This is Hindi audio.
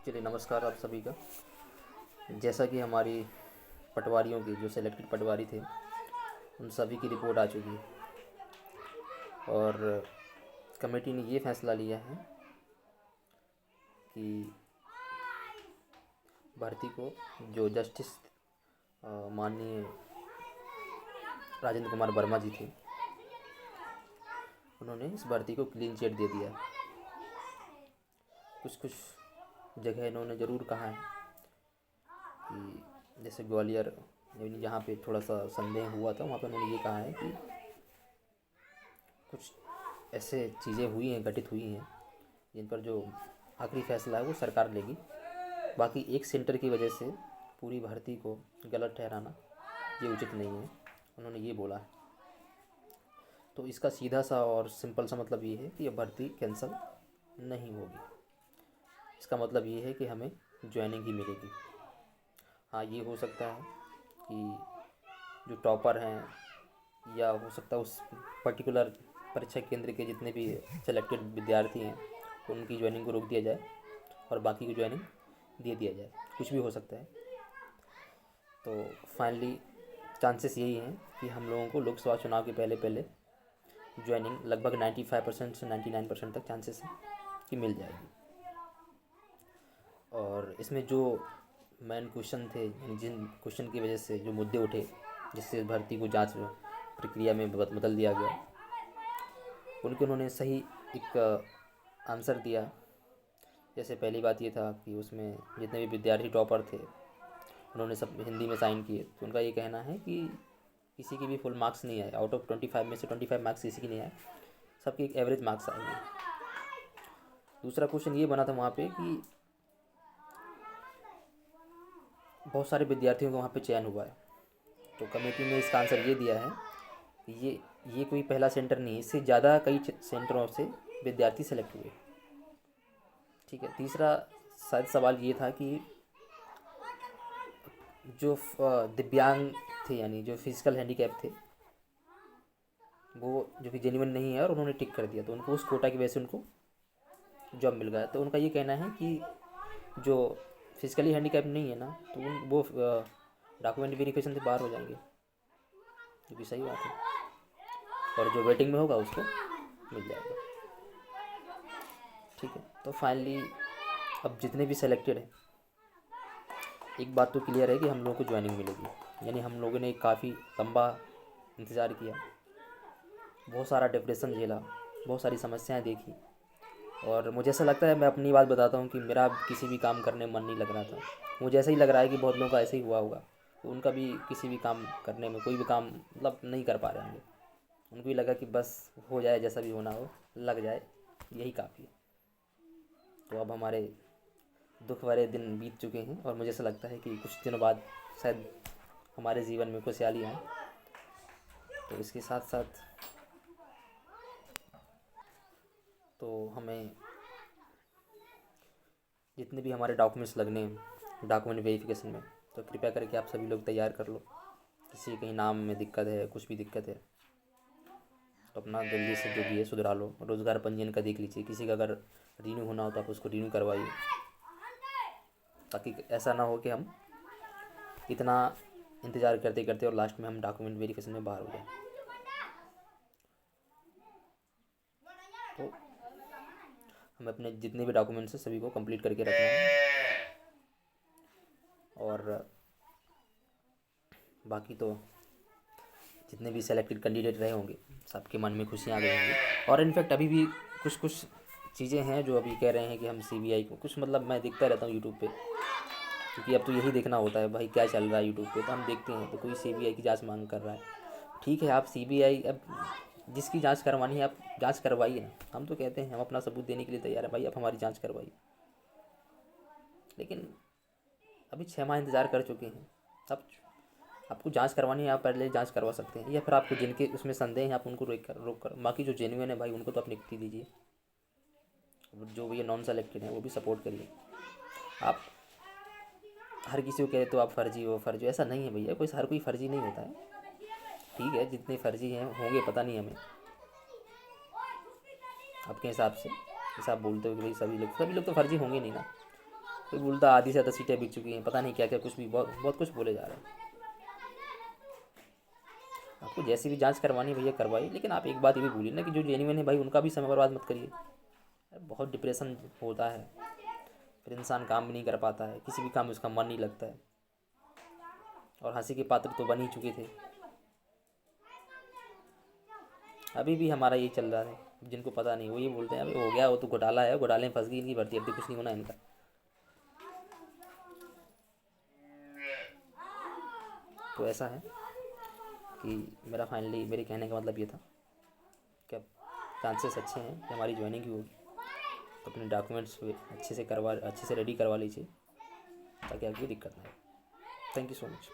चलिए नमस्कार आप सभी का। जैसा कि हमारी पटवारियों की जो सेलेक्टेड पटवारी थे उन सभी की रिपोर्ट आ चुकी है और कमेटी ने ये फैसला लिया है कि भर्ती को जो जस्टिस माननीय राजेंद्र कुमार वर्मा जी थे उन्होंने इस भर्ती को क्लीन चिट दे दिया। कुछ कुछ जगह इन्होंने ज़रूर कहा है कि जैसे ग्वालियर जहाँ पे थोड़ा सा संदेह हुआ था वहाँ पर उन्होंने ये कहा है कि कुछ ऐसे चीज़ें हुई हैं, घटित हुई हैं जिन पर जो आखिरी फैसला है वो सरकार लेगी। बाकी एक सेंटर की वजह से पूरी भर्ती को गलत ठहराना ये उचित नहीं है, उन्होंने ये बोला है। तो इसका सीधा सा और सिंपल सा मतलब ये है कि ये भर्ती कैंसिल नहीं होगी। इसका मतलब ये है कि हमें ज्वाइनिंग ही मिलेगी। हाँ, ये हो सकता है कि जो टॉपर हैं या हो सकता है उस पर्टिकुलर परीक्षा केंद्र के जितने भी सेलेक्टेड विद्यार्थी हैं उनकी ज्वाइनिंग को रोक दिया जाए और बाकी की ज्वाइनिंग दे दिया जाए, कुछ भी हो सकता है। तो फाइनली चांसेस यही हैं कि हम लोगों को लोकसभा चुनाव के पहले पहले ज्वाइनिंग लगभग 95% से 99% तक चांसेस है कि मिल जाएगी। और इसमें जो मेन क्वेश्चन थे, जिन क्वेश्चन की वजह से जो मुद्दे उठे जिससे भर्ती को जांच प्रक्रिया में बदल दिया गया, उनके उन्होंने सही एक आंसर दिया। जैसे पहली बात ये था कि उसमें जितने भी विद्यार्थी टॉपर थे उन्होंने सब हिंदी में साइन किए, तो उनका ये कहना है कि किसी की भी फुल मार्क्स नहीं आए। आउट ऑफ 25 में से 25 मार्क्स किसी की नहीं आए, सबके एक एवरेज मार्क्स आए हैं। दूसरा क्वेश्चन ये बना था वहाँ पे कि बहुत सारे विद्यार्थियों को वहाँ पे चयन हुआ है, तो कमेटी ने इसका आंसर ये दिया है कि ये कोई पहला सेंटर नहीं है, इससे ज़्यादा कई सेंटरों से विद्यार्थी सेलेक्ट हुए। ठीक है। तीसरा शायद सवाल ये था कि जो दिव्यांग थे यानी जो फिजिकल हैंडीकैप थे वो जो कि जेन्युइन नहीं है और उन्होंने टिक कर दिया, तो उनको उस कोटा की वजह से उनको जॉब मिल गया। तो उनका ये कहना है कि जो फिजिकली हैंडीकैप नहीं है ना, तो वो डॉक्यूमेंट वेरिफिकेशन से बाहर हो जाएंगे, जो कि सही बात है, और जो वेटिंग में होगा उसको मिल जाएगा। ठीक है। तो फाइनली अब जितने भी सेलेक्टेड हैं, एक बात तो क्लियर है कि हम लोगों को ज्वाइनिंग मिलेगी। यानी हम लोगों ने काफ़ी लंबा इंतज़ार किया, बहुत सारा डिप्रेशन झेला, बहुत सारी समस्याएं देखी, और मुझे ऐसा लगता है, मैं अपनी बात बताता हूँ कि मेरा किसी भी काम करने में मन नहीं लग रहा था। मुझे ऐसा ही लग रहा है कि बहुत लोगों का ऐसे ही हुआ होगा, तो उनका भी किसी भी काम करने में कोई भी काम मतलब नहीं कर पा रहे होंगे। उनको भी लगा कि बस हो जाए, जैसा भी होना हो लग जाए, यही काफ़ी है। तो अब हमारे दुख भरे दिन बीत चुके हैं और मुझे ऐसा लगता है कि कुछ दिनों बाद शायद हमारे जीवन में खुशहाली आए। तो इसके साथ साथ तो हमें जितने भी हमारे डॉक्यूमेंट्स लगने हैं डॉक्यूमेंट वेरिफिकेशन में, तो कृपया करके आप सभी लोग तैयार कर लो। किसी कहीं नाम में दिक्कत है, कुछ भी दिक्कत है, तो अपना जल्दी से जो भी है सुधरा लो। रोज़गार पंजीयन का देख लीजिए, किसी का अगर रीन्यू होना हो तो आप उसको रीन्यू करवाइए, ताकि ऐसा ना हो कि हम इतना इंतज़ार करते करते और लास्ट में हम डॉक्यूमेंट वेरिफिकेशन में बाहर हो जाए। तो हमें अपने जितने भी डॉक्यूमेंट्स हैं सभी को कंप्लीट करके रखना है, और बाकी तो जितने भी सेलेक्टेड कैंडिडेट रहे होंगे सबके मन में खुशियाँ आ गई होंगी। और इनफैक्ट अभी भी कुछ कुछ चीज़ें हैं जो अभी कह रहे हैं कि हम सीबीआई को कुछ, मतलब मैं देखता रहता हूँ यूट्यूब पे, क्योंकि अब तो यही देखना होता है भाई क्या चल रहा है यूट्यूब पे, तो हम देखते हैं। तो कोई सीबीआई की जांच मांग कर रहा है, ठीक है, आप सीबीआई, अब जिसकी जांच करवानी है आप जांच करवाइए ना। हम तो कहते हैं हम अपना सबूत देने के लिए तैयार है, भाई आप हमारी जांच करवाइए। लेकिन अभी 6 माह इंतज़ार कर चुके हैं, अब आपको जांच करवानी है आप पहले जांच करवा सकते हैं, या फिर आपको जिनके उसमें संदेह है आप उनको रोक कर बाकी जो जेन्युइन है भाई उनको तो आप नियुक्ति दीजिए। जो भी नॉन सेलेक्टेड है वो भी सपोर्ट करिए। आप हर किसी को कहे तो आप फर्जी हो फर्जी हो, ऐसा नहीं है भैया, कोई हर कोई फर्जी नहीं होता है। ठीक है, जितने फर्जी हैं होंगे पता नहीं हमें, आपके हिसाब से जैसा आप बोलते हो कि भाई सभी लोग तो फर्जी होंगे नहीं ना। कोई बोलता आधी से ज़्यादा सीटें बिक चुकी हैं, पता नहीं क्या क्या, कुछ भी बहुत बहुत कुछ बोले जा रहे हैं। आपको जैसी भी जांच करवानी भैया करवाइए, लेकिन आप एक बात ये भी भूलिए ना कि जो जेन्युइन है भाई उनका भी समय बर्बाद मत करिए। बहुत डिप्रेशन होता है, फिर इंसान काम भी नहीं कर पाता है, किसी भी काम में उसका मन नहीं लगता है। और हंसी के पात्र तो बन ही चुके थे। अभी भी हमारा यही चल रहा है, जिनको पता नहीं वो ये बोलते हैं अभी हो गया, वो तो घोटाला है, घोटाले में फंस गई इनकी भर्ती, अब तो कुछ नहीं होना इनका। तो ऐसा है कि मेरा फाइनली मेरे कहने का मतलब ये था कि अब चांसेस अच्छे हैं कि हमारी ज्वाइनिंग की होगी, तो अपने डॉक्यूमेंट्स अच्छे से रेडी करवा लीजिए ताकि आगे कोई दिक्कत ना हो। Thank you so much.